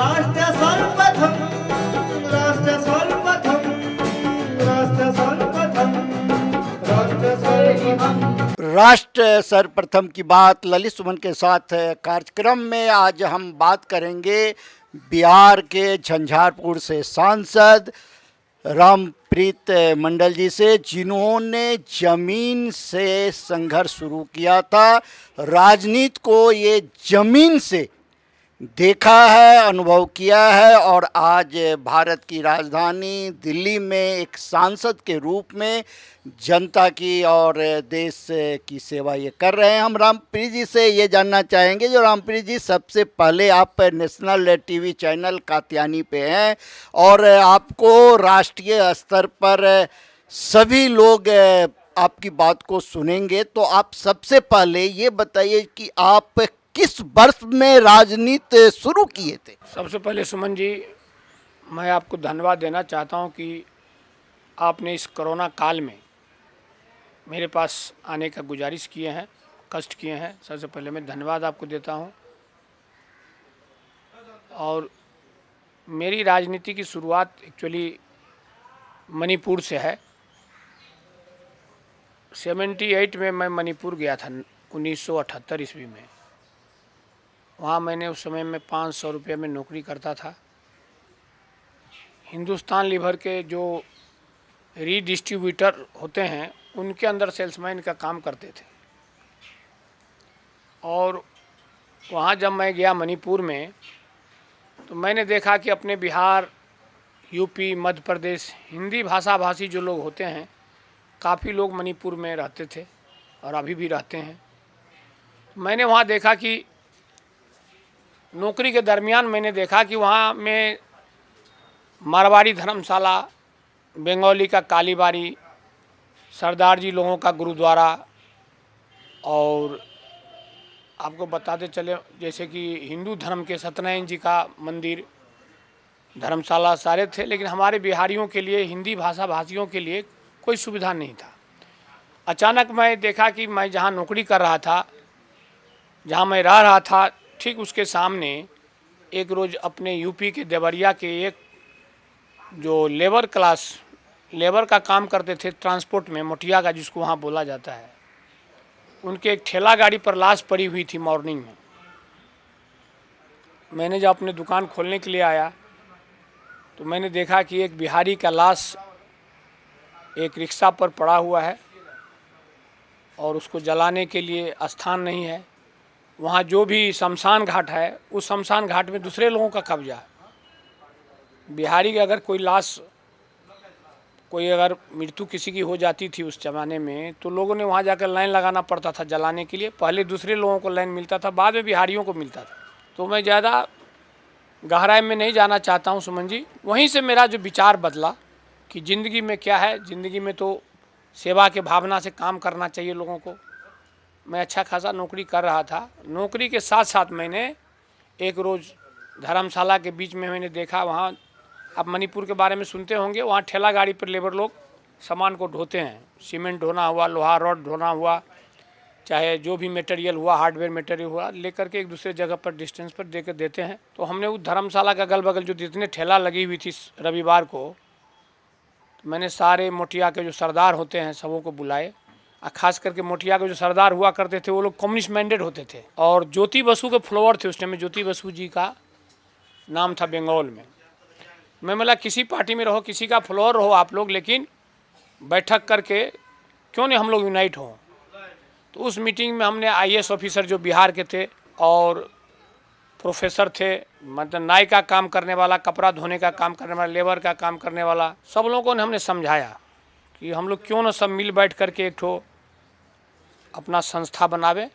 राष्ट्र सर्वप्रथम, राष्ट्र सर्वप्रथम, राष्ट्र सर्वप्रथम, राष्ट्र सर्वप्रथम। राष्ट्र सर्वप्रथम की बात ललित सुमन के साथ कार्यक्रम में आज हम बात करेंगे बिहार के झंझारपुर से सांसद रामप्रीत मंडल जी से, जिन्होंने जमीन से संघर्ष शुरू किया था। राजनीति को ये जमीन से देखा है, अनुभव किया है और आज भारत की राजधानी दिल्ली में एक सांसद के रूप में जनता की और देश की सेवा ये कर रहे हैं। हम रामप्रीत जी से ये जानना चाहेंगे, जो रामप्रीत जी, सबसे पहले आप नेशनल टीवी चैनल कात्यायनी पे हैं और आपको राष्ट्रीय स्तर पर सभी लोग आपकी बात को सुनेंगे, तो आप सबसे पहले ये बताइए कि आप किस वर्ष में राजनीति शुरू किए थे? सबसे पहले सुमन जी, मैं आपको धन्यवाद देना चाहता हूं कि आपने इस कोरोना काल में मेरे पास आने का गुजारिश किए हैं, कष्ट किए हैं। सबसे पहले मैं धन्यवाद आपको देता हूं। और मेरी राजनीति की शुरुआत एक्चुअली मणिपुर से है। 78 में मैं मणिपुर गया था, 1978 ईस्वी में। वहाँ मैंने उस समय में 500 रुपये में नौकरी करता था। हिंदुस्तान लीवर के जो रीडिस्ट्रीब्यूटर होते हैं उनके अंदर सेल्समैन का काम करते थे। और वहाँ जब मैं गया मणिपुर में, तो मैंने देखा कि अपने बिहार, यूपी, मध्य प्रदेश, हिंदी भाषा भाषी जो लोग होते हैं, काफ़ी लोग मणिपुर में रहते थे और अभी भी रहते हैं। मैंने वहाँ देखा कि नौकरी के दरमियान मैंने देखा कि वहाँ में मारवाड़ी धर्मशाला, बंगाली का कालीबाड़ी, सरदार जी लोगों का गुरुद्वारा, और आपको बताते चले जैसे कि हिंदू धर्म के सत्यनारायण जी का मंदिर, धर्मशाला सारे थे। लेकिन हमारे बिहारियों के लिए, हिंदी भाषा भाषियों के लिए कोई सुविधा नहीं था। अचानक मैं देखा कि मैं जहाँ नौकरी कर रहा था, जहाँ मैं रह रहा था, ठीक उसके सामने एक रोज़ अपने यूपी के देवरिया के एक जो लेबर क्लास, लेबर का काम करते थे ट्रांसपोर्ट में, मोटिया का जिसको वहाँ बोला जाता है, उनके एक ठेला गाड़ी पर लाश पड़ी हुई थी मॉर्निंग में। मैंने जब अपने दुकान खोलने के लिए आया तो मैंने देखा कि एक बिहारी का लाश एक रिक्शा पर पड़ा हुआ है और उसको जलाने के लिए स्थान नहीं है। वहाँ जो भी शमशान घाट है, उस शमशान घाट में दूसरे लोगों का कब्जा है। बिहारी की अगर कोई लाश, कोई अगर मृत्यु किसी की हो जाती थी उस ज़माने में, तो लोगों ने वहाँ जाकर लाइन लगाना पड़ता था जलाने के लिए। पहले दूसरे लोगों को लाइन मिलता था, बाद में बिहारियों को मिलता था। तो मैं ज़्यादा गहराई में नहीं जाना चाहता हूँ सुमन जी। वहीं से मेरा जो विचार बदला कि ज़िंदगी में क्या है, ज़िंदगी में तो सेवा के भावना से काम करना चाहिए लोगों को। मैं अच्छा खासा नौकरी कर रहा था। नौकरी के साथ साथ मैंने एक रोज़ धर्मशाला के बीच में मैंने देखा, वहाँ आप मणिपुर के बारे में सुनते होंगे, वहाँ ठेला गाड़ी पर लेबर लोग सामान को ढोते हैं। सीमेंट ढोना हुआ, लोहा रॉड ढोना हुआ, चाहे जो भी मटेरियल हुआ, हार्डवेयर मटेरियल हुआ, लेकर के एक दूसरे जगह पर डिस्टेंस पर दे कर देते हैं। तो हमने उस धर्मशाला का अगल बगल जो जितने ठेला लगी हुई थी रविवार को, मैंने सारे मोटिया के जो सरदार होते हैं सबों को बुलाए। खास करके मोटिया के जो सरदार हुआ करते थे वो लोग कम्युनिस्ट माइंडेड होते थे और ज्योति बसु के फॉलोअर थे। उस टाइम में ज्योति बसु जी का नाम था बंगाल में। मैं बोला किसी पार्टी में रहो, किसी का फॉलोअर रहो आप लोग, लेकिन बैठक करके क्यों नहीं हम लोग यूनाइट हों। तो उस मीटिंग में हमने IAS ऑफिसर जो बिहार के थे और प्रोफेसर थे, मतलब नाई का काम करने वाला, कपड़ा धोने का काम करने वाला, लेबर का काम करने वाला, सब लोगों ने हमने समझाया कि हम लोग क्यों ना सब मिल बैठ करके एक ठो अपना संस्था बनावे।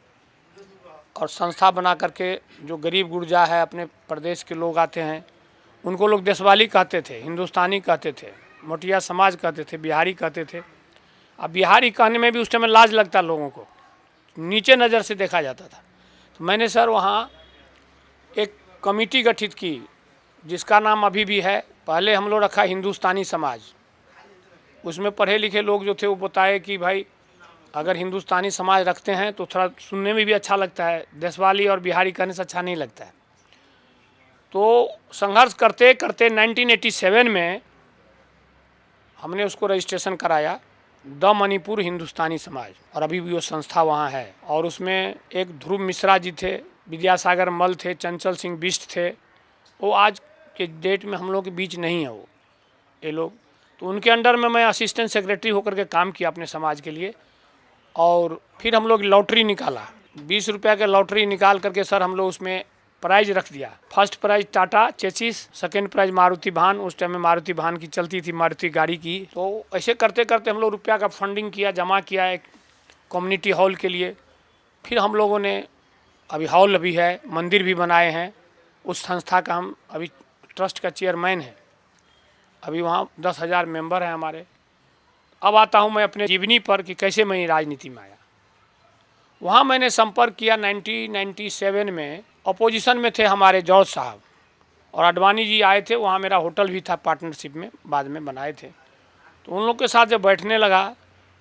और संस्था बना करके जो गरीब गुरजा है, अपने प्रदेश के लोग आते हैं, उनको लोग देशवाली कहते थे, हिंदुस्तानी कहते थे, मोटिया समाज कहते थे, बिहारी कहते थे। अब बिहारी कहने में भी उस टाइम में लाज लगता, लोगों को नीचे नज़र से देखा जाता था। तो मैंने सर वहाँ एक कमेटी गठित की जिसका नाम अभी भी है, पहले हम लोग रखा हिंदुस्तानी समाज। उसमें पढ़े लिखे लोग जो थे वो बताए कि भाई अगर हिंदुस्तानी समाज रखते हैं तो थोड़ा सुनने में भी अच्छा लगता है, देशवाली और बिहारी कहने से अच्छा नहीं लगता है। तो संघर्ष करते करते 1987 में हमने उसको रजिस्ट्रेशन कराया, द मणिपुर हिंदुस्तानी समाज, और अभी भी वो संस्था वहाँ है। और उसमें एक ध्रुव मिश्रा जी थे, विद्यासागर मल थे, चंचल सिंह बिष्ट थे। वो आज के डेट में हम लोग के बीच नहीं है वो ये लोग। तो उनके अंडर में मैं असिस्टेंट सेक्रेटरी होकर के काम किया अपने समाज के लिए। और फिर हम लोग लॉटरी निकाला, 20 रुपये का लॉटरी निकाल करके सर हम लोग उसमें प्राइज रख दिया। First prize Tata chassis, second prize Maruti वाहन, उस टाइम में मारुति वाहन की चलती थी, मारुति गाड़ी की। तो ऐसे करते करते हम लोग रुपया का फंडिंग किया, जमा किया एक कम्युनिटी हॉल के लिए। फिर हम लोगों ने अभी हॉल भी है, मंदिर भी बनाए हैं। उस संस्था का हम अभी ट्रस्ट का चेयरमैन है। अभी वहाँ 10,000 मेंबर हैं हमारे। अब आता हूँ मैं अपने जीवनी पर कि कैसे मैं राजनीति में आया। वहाँ मैंने संपर्क किया 1997 में। अपोजिशन में थे हमारे जॉर्ज साहब और अडवाणी जी आए थे। वहाँ मेरा होटल भी था, पार्टनरशिप में बाद में बनाए थे। तो उन लोग के साथ जब बैठने लगा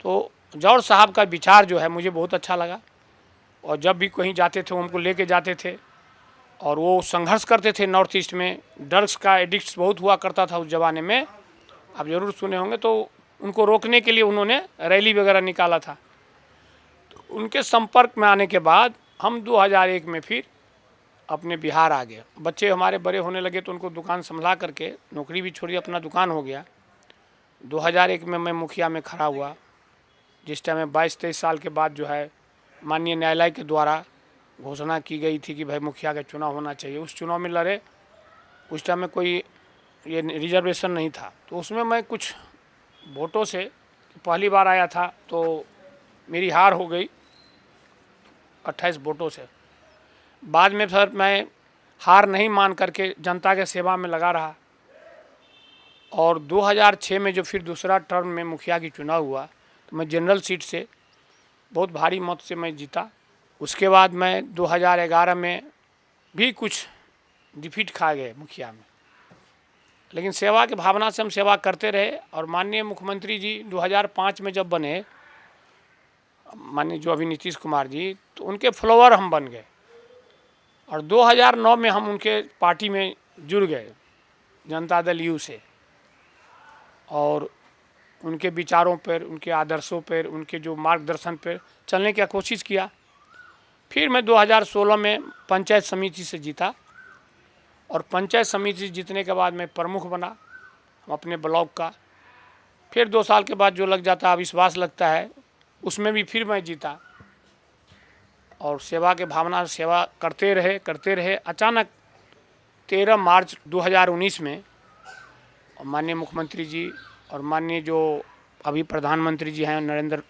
तो जॉर्ज साहब का विचार जो है मुझे बहुत अच्छा लगा। और जब भी कहीं जाते थे उनको लेके जाते थे। और वो संघर्ष करते थे नॉर्थ ईस्ट में। ड्रग्स का एडिक्ट्स बहुत हुआ करता था उस ज़माने में, आप ज़रूर सुने होंगे। तो उनको रोकने के लिए उन्होंने रैली वगैरह निकाला था। तो उनके संपर्क में आने के बाद हम 2001 में फिर अपने बिहार आ गए। बच्चे हमारे बड़े होने लगे तो उनको दुकान संभला करके नौकरी भी छोड़ी, अपना दुकान हो गया। 2001 में मैं मुखिया में खड़ा हुआ, जिस टाइम में 22-23 साल के बाद जो है माननीय न्यायालय के द्वारा घोषणा की गई थी कि भाई मुखिया का चुनाव होना चाहिए। उस चुनाव में लड़े। उस टाइम में कोई ये रिजर्वेशन नहीं था, तो उसमें मैं कुछ वोटों से पहली बार आया था तो मेरी हार हो गई 28 वोटों से। बाद में सर मैं हार नहीं मान करके जनता के सेवा में लगा रहा। और 2006 में जो फिर दूसरा टर्म में मुखिया की चुनाव हुआ तो मैं जनरल सीट से बहुत भारी मत से मैं जीता। उसके बाद मैं 2011 में भी कुछ डिफीट खा गए मुखिया में, लेकिन सेवा की भावना से हम सेवा करते रहे। और माननीय मुख्यमंत्री जी 2005 में जब बने, माननीय जो अभी नीतीश कुमार जी, तो उनके फॉलोअर हम बन गए। और 2009 में हम उनके पार्टी में जुड़ गए, जनता दल यू से। और उनके विचारों पर, उनके आदर्शों पर, उनके जो मार्गदर्शन पर चलने की कोशिश किया। फिर मैं 2016 में पंचायत समिति से जीता। और पंचायत समिति जीतने के बाद मैं प्रमुख बना अपने ब्लॉक का। फिर 2 साल के बाद जो लग जाता है विश्वास लगता है, उसमें भी फिर मैं जीता। और सेवा के भावना से सेवा करते रहे। अचानक 13 मार्च 2019 में माननीय मुख्यमंत्री जी और माननीय जो अभी प्रधानमंत्री जी हैं नरेंद्र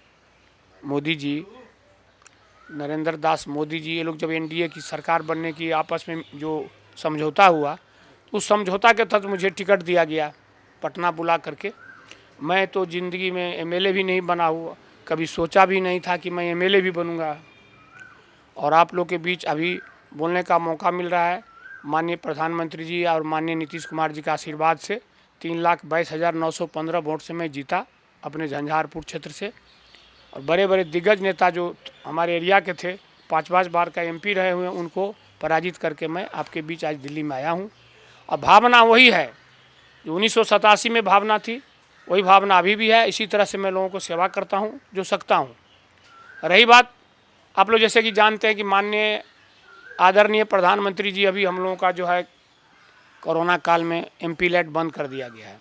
दास मोदी जी, ये लोग जब एनडीए की सरकार बनने की आपस में जो समझौता हुआ, तो उस समझौता के तहत मुझे टिकट दिया गया पटना बुला करके। मैं तो ज़िंदगी में एमएलए भी नहीं बना हुआ, कभी सोचा भी नहीं था कि मैं एमएलए भी बनूंगा। और आप लोग के बीच अभी बोलने का मौका मिल रहा है। माननीय प्रधानमंत्री जी और माननीय नीतीश कुमार जी का आशीर्वाद से 3,22,915 वोट से मैं जीता अपने झंझारपुर क्षेत्र से। और बड़े बड़े दिग्गज नेता जो हमारे एरिया के थे, 5-5 बार का एमपी रहे हुए, उनको पराजित करके मैं आपके बीच आज दिल्ली में आया हूँ। और भावना वही है जो 1987 में भावना थी, वही भावना अभी भी है। इसी तरह से मैं लोगों को सेवा करता हूँ जो सकता हूँ। रही बात, आप लोग जैसे कि जानते हैं कि माननीय आदरणीय प्रधानमंत्री जी अभी हम लोगों का जो है कोरोना काल में एमपी-लेट बंद कर दिया गया है।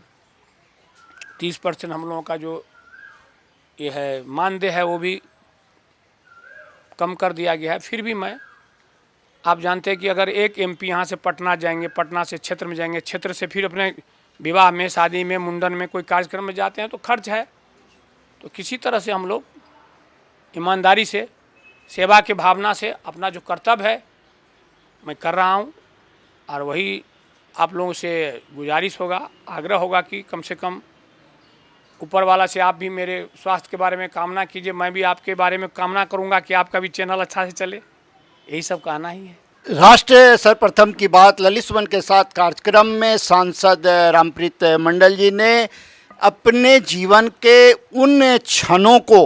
30% हम लोगों का जो ये है मानदेय है वो भी कम कर दिया गया है। फिर भी मैं, आप जानते हैं कि अगर एक एमपी यहाँ से पटना जाएंगे, पटना से क्षेत्र में जाएंगे, क्षेत्र से फिर अपने विवाह में, शादी में, मुंडन में, कोई कार्यक्रम में जाते हैं तो खर्च है। तो किसी तरह से हम लोग ईमानदारी से, सेवा के भावना से अपना जो कर्तव्य है मैं कर रहा हूँ। और वही आप लोगों से गुजारिश होगा, आग्रह होगा कि कम से कम ऊपर वाला से आप भी मेरे स्वास्थ्य के बारे में कामना कीजिए, मैं भी आपके बारे में कामना करूंगा कि आपका भी चैनल अच्छा से चले। यही सब कहना ही है। राष्ट्र सर्वप्रथम की बात ललित सुमन के साथ कार्यक्रम में सांसद रामप्रीत मंडल जी ने अपने जीवन के उन क्षणों को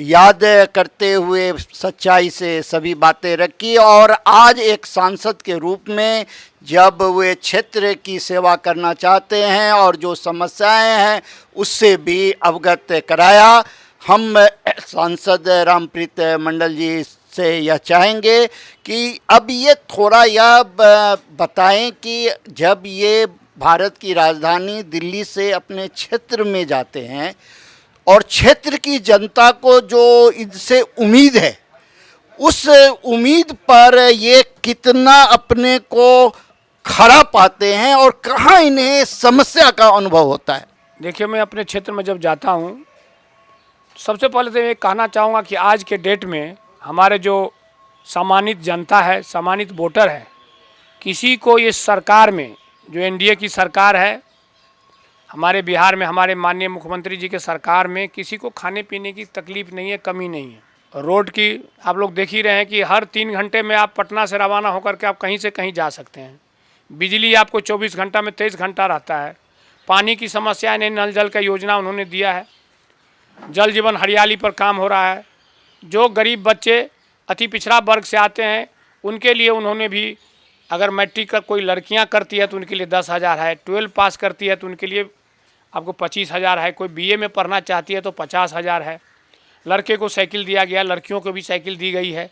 याद करते हुए सच्चाई से सभी बातें रखी और आज एक सांसद के रूप में जब वे क्षेत्र की सेवा करना चाहते हैं और जो समस्याएं हैं उससे भी अवगत कराया। हम सांसद रामप्रीत मंडल जी से यह चाहेंगे कि अब ये थोड़ा यह बताएं कि जब ये भारत की राजधानी दिल्ली से अपने क्षेत्र में जाते हैं और क्षेत्र की जनता को जो इनसे उम्मीद है उस उम्मीद पर ये कितना अपने को खड़ा पाते हैं और कहाँ इन्हें समस्या का अनुभव होता है। देखिए, मैं अपने क्षेत्र में जब जाता हूँ सबसे पहले तो ये कहना चाहूँगा कि आज के डेट में हमारे जो सम्मानित जनता है, सम्मानित वोटर है, किसी को इस सरकार में जो एनडीए की सरकार है, हमारे बिहार में हमारे माननीय मुख्यमंत्री जी के सरकार में किसी को खाने पीने की तकलीफ़ नहीं है, कमी नहीं है। रोड की आप लोग देख ही रहे हैं कि हर 3 घंटे में आप पटना से रवाना होकर के आप कहीं से कहीं जा सकते हैं। बिजली आपको 24 घंटा में 23 घंटा रहता है। पानी की समस्या नहीं, नल जल का योजना उन्होंने दिया है। जल जीवन हरियाली पर काम हो रहा है। जो गरीब बच्चे अति पिछड़ा वर्ग से आते हैं उनके लिए उन्होंने भी, अगर मैट्रिक का कोई लड़कियां करती है तो उनके लिए 10,000 है, 12 पास करती है तो उनके लिए आपको 25,000 है, कोई बीए में पढ़ना चाहती है तो 50,000 है। लड़के को साइकिल दिया गया, लड़कियों को भी साइकिल दी गई है।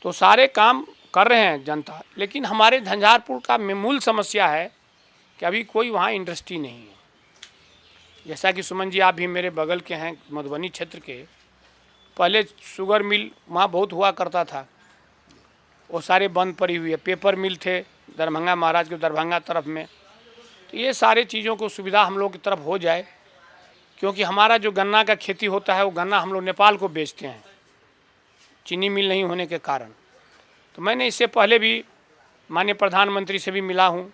तो सारे काम कर रहे हैं जनता। लेकिन हमारे झंझारपुर का मूल समस्या है कि अभी कोई वहाँ इंडस्ट्री नहीं है। जैसा कि सुमन जी आप भी मेरे बगल के हैं, मधुबनी क्षेत्र के, पहले शुगर मिल वहाँ बहुत हुआ करता था, वो सारे बंद पड़ी हुई है। पेपर मिल थे दरभंगा, महाराज के दरभंगा तरफ में। तो ये सारे चीज़ों को सुविधा हम लोग की तरफ हो जाए, क्योंकि हमारा जो गन्ना का खेती होता है वो गन्ना हम लोग नेपाल को बेचते हैं, चीनी मिल नहीं होने के कारण। तो मैंने इससे पहले भी माननीय प्रधानमंत्री से भी मिला हूँ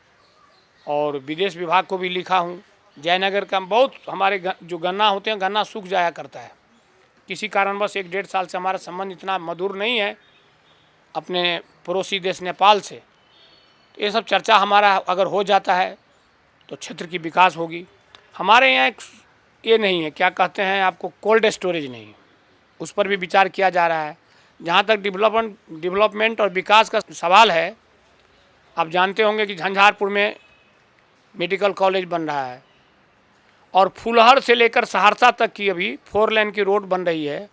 और विदेश विभाग को भी लिखा हूँ। जयनगर का बहुत हमारे जो गन्ना होते हैं, गन्ना सूख जाया करता है किसी कारणवश। 1-1.5 साल से हमारा संबंध इतना मधुर नहीं है अपने पड़ोसी देश नेपाल से। तो ये सब चर्चा हमारा अगर हो जाता है तो क्षेत्र की विकास होगी। हमारे यहाँ एक ये नहीं है, क्या कहते हैं आपको, कोल्ड स्टोरेज नहीं है, उस पर भी विचार किया जा रहा है। जहाँ तक डेवलपमेंट और विकास का सवाल है, आप जानते होंगे कि झंझारपुर में मेडिकल कॉलेज बन रहा है और फुलहर से लेकर सहरसा तक की अभी 4 लेन की रोड बन रही है,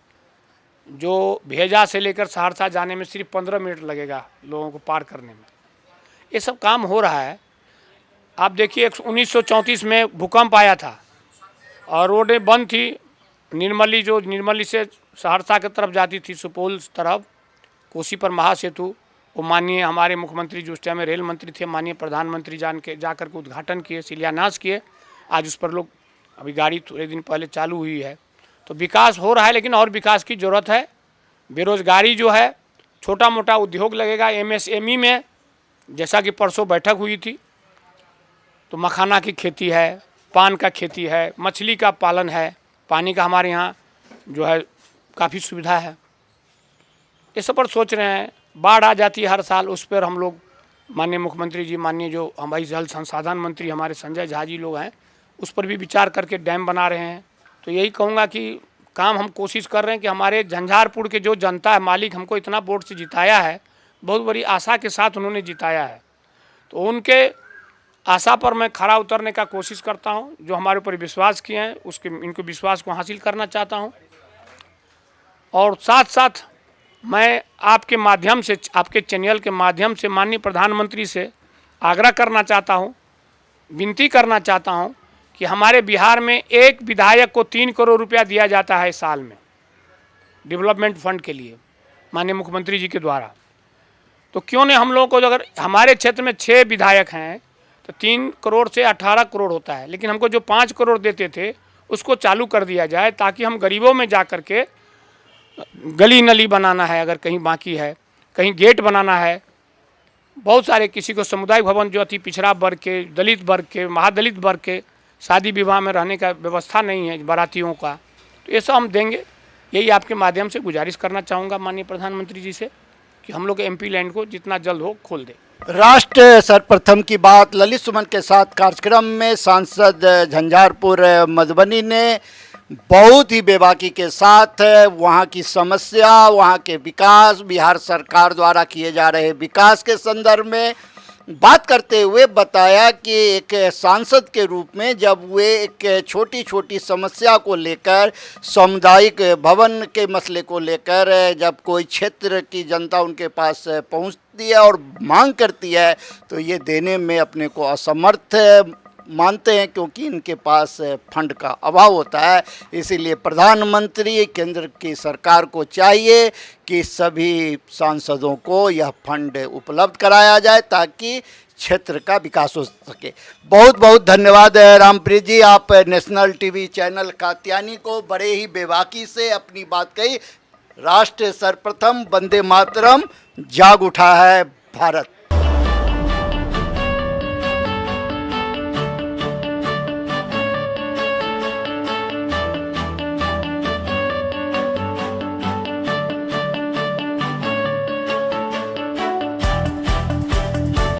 जो भेजा से लेकर सहरसा जाने में सिर्फ 15 मिनट लगेगा लोगों को पार करने में। ये सब काम हो रहा है। आप देखिए 1934 में भूकंप आया था और रोडें बंद थी। निर्मली, जो निर्मली से सहरसा की तरफ जाती थी, सुपौल तरफ, कोसी पर महासेतु, वो माननीय हमारे मुख्यमंत्री जो उस टाइम में रेल मंत्री थे, माननीय प्रधानमंत्री जाकर के उद्घाटन किए, शिलान्यास किए। आज उस पर लोग अभी गाड़ी थोड़े दिन पहले चालू हुई है। तो विकास हो रहा है, लेकिन और विकास की ज़रूरत है। बेरोज़गारी जो है, छोटा मोटा उद्योग लगेगा एमएसएमई में, जैसा कि परसों बैठक हुई थी। तो मखाना की खेती है, पान का खेती है, मछली का पालन है, पानी का हमारे यहाँ जो है काफ़ी सुविधा है। इस पर सोच रहे हैं। बाढ़ आ जाती है हर साल, उस पर हम लोग माननीय मुख्यमंत्री जी, माननीय जो हमारे जल संसाधन मंत्री हमारे संजय झा जी लोग हैं, उस पर भी विचार करके डैम बना रहे हैं। तो यही कहूँगा कि काम हम कोशिश कर रहे हैं कि हमारे झंझारपुर के जो जनता है, मालिक हमको इतना वोट से जिताया है, बहुत बड़ी आशा के साथ उन्होंने जिताया है। तो उनके आशा पर मैं खरा उतरने का कोशिश करता हूं। जो हमारे ऊपर विश्वास किए हैं उसके इनको विश्वास को हासिल करना चाहता हूं। और साथ साथ मैं आपके माध्यम से, आपके चैनल के माध्यम से माननीय प्रधानमंत्री से आग्रह करना चाहता हूं, विनती करना चाहता हूं कि हमारे बिहार में एक विधायक को 3 करोड़ रुपया दिया जाता है साल में डेवलपमेंट फंड के लिए माननीय मुख्यमंत्री जी के द्वारा। तो क्यों नहीं हम लोगों को, अगर हमारे क्षेत्र में 6 विधायक हैं तो 3 करोड़ से 18 करोड़ होता है, लेकिन हमको जो 5 करोड़ देते थे उसको चालू कर दिया जाए, ताकि हम गरीबों में जा कर के गली नली बनाना है, अगर कहीं बाकी है, कहीं गेट बनाना है, बहुत सारे, किसी को सामुदायिक भवन जो अति पिछड़ा वर्ग के, दलित वर्ग के, महादलित वर्ग के शादी विवाह में रहने का व्यवस्था नहीं है बारातियों का, तो ये सब हम देंगे। यही आपके माध्यम से गुजारिश करना चाहूँगा माननीय प्रधानमंत्री जी से कि हम लोग एमपी लैंड को जितना जल्द हो खोल दें। राष्ट्र सर्वप्रथम की बात ललित सुमन के साथ कार्यक्रम में सांसद झंझारपुर मधुबनी ने बहुत ही बेबाकी के साथ वहाँ की समस्या, वहाँ के विकास, बिहार सरकार द्वारा किए जा रहे विकास के संदर्भ में बात करते हुए बताया कि एक सांसद के रूप में जब वे एक छोटी छोटी समस्या को लेकर, सामुदायिक भवन के मसले को लेकर जब कोई क्षेत्र की जनता उनके पास पहुंचती है और मांग करती है तो ये देने में अपने को असमर्थ मानते हैं, क्योंकि इनके पास फंड का अभाव होता है। इसीलिए प्रधानमंत्री, केंद्र की सरकार को चाहिए कि सभी सांसदों को यह फंड उपलब्ध कराया जाए ताकि क्षेत्र का विकास हो सके। बहुत बहुत धन्यवाद रामप्रीत जी, आप नेशनल टीवी चैनल कात्यानी को बड़े ही बेबाकी से अपनी बात कही। राष्ट्र सर्वप्रथम, वंदे मातरम, जाग उठा है भारत।